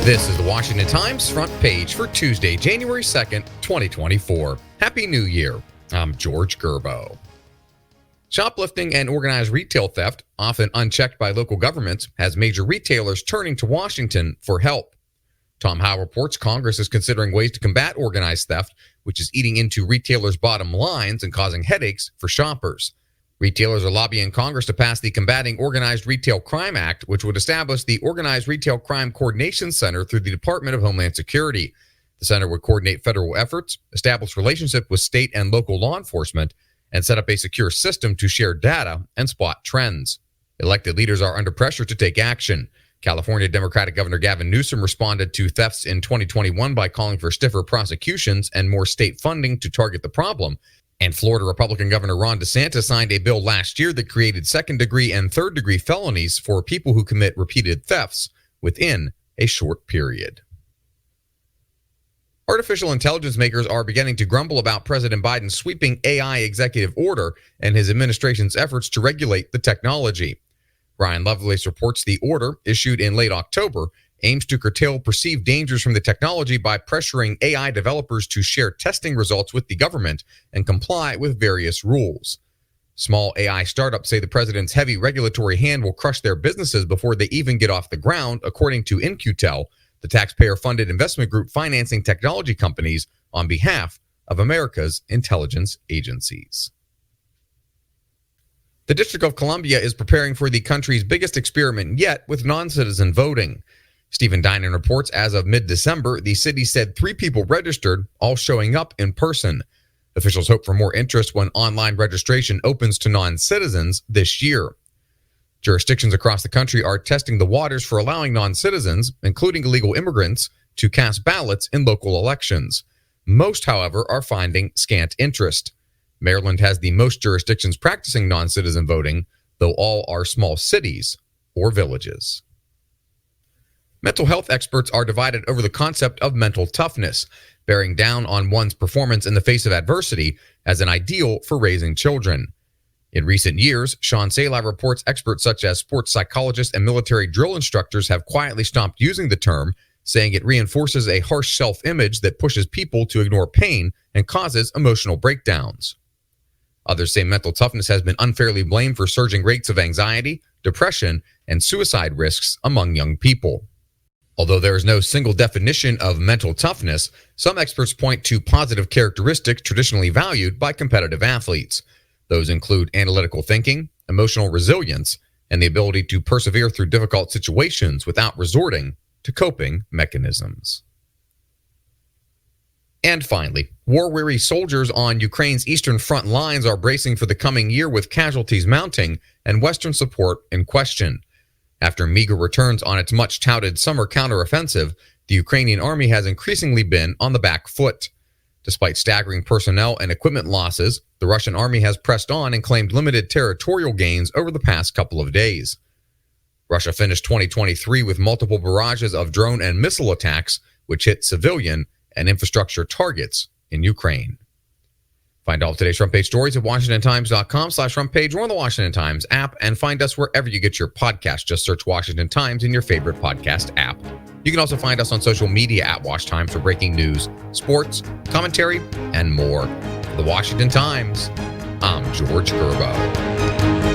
This is the Washington Times front page for Tuesday, January 2nd, 2024. Happy New Year. I'm George Gerbo. Shoplifting and organized retail theft, often unchecked by local governments, has major retailers turning to Washington for help. Tom Howe reports Congress is considering ways to combat organized theft, which is eating into retailers' bottom lines and causing headaches for shoppers. Retailers are lobbying Congress to pass the Combating Organized Retail Crime Act, which would establish the Organized Retail Crime Coordination Center through the Department of Homeland Security. The center would coordinate federal efforts, establish relationship with state and local law enforcement, and set up a secure system to share data and spot trends. Elected leaders are under pressure to take action. California Democratic Governor Gavin Newsom responded to thefts in 2021 by calling for stiffer prosecutions and more state funding to target the problem. And Florida Republican Governor Ron DeSantis signed a bill last year that created second-degree and third-degree felonies for people who commit repeated thefts within a short period. Artificial intelligence makers are beginning to grumble about President Biden's sweeping AI executive order and his administration's efforts to regulate the technology. Brian Lovelace reports the order, issued in late October, aims to curtail perceived dangers from the technology by pressuring AI developers to share testing results with the government and comply with various rules. Small AI startups say the president's heavy regulatory hand will crush their businesses before they even get off the ground, according to In-Q-Tel, the taxpayer-funded investment group financing technology companies on behalf of America's intelligence agencies. The District of Columbia is preparing for the country's biggest experiment yet with non-citizen voting. Stephen Dinan reports as of mid-December, the city said 3 people registered, all showing up in person. Officials hope for more interest when online registration opens to non-citizens this year. Jurisdictions across the country are testing the waters for allowing non-citizens, including illegal immigrants, to cast ballots in local elections. Most, however, are finding scant interest. Maryland has the most jurisdictions practicing non-citizen voting, though all are small cities or villages. Mental health experts are divided over the concept of mental toughness, bearing down on one's performance in the face of adversity as an ideal for raising children. In recent years, Sean Salai reports experts such as sports psychologists and military drill instructors have quietly stopped using the term, saying it reinforces a harsh self-image that pushes people to ignore pain and causes emotional breakdowns. Others say mental toughness has been unfairly blamed for surging rates of anxiety, depression, and suicide risks among young people. Although there is no single definition of mental toughness, some experts point to positive characteristics traditionally valued by competitive athletes. Those include analytical thinking, emotional resilience, and the ability to persevere through difficult situations without resorting to coping mechanisms. And finally, war-weary soldiers on Ukraine's eastern front lines are bracing for the coming year with casualties mounting and Western support in question. After meager returns on its much-touted summer counteroffensive, the Ukrainian army has increasingly been on the back foot. Despite staggering personnel and equipment losses, the Russian army has pressed on and claimed limited territorial gains over the past couple of days. Russia finished 2023 with multiple barrages of drone and missile attacks, which hit civilian and infrastructure targets in Ukraine. Find all of today's front page stories at WashingtonTimes.com/front page or on the Washington Times app, and find us wherever you get your podcast. Just search Washington Times in your favorite podcast app. You can also find us on social media at Wash Times for breaking news, sports, commentary, and more. For the Washington Times, I'm George Gerbo.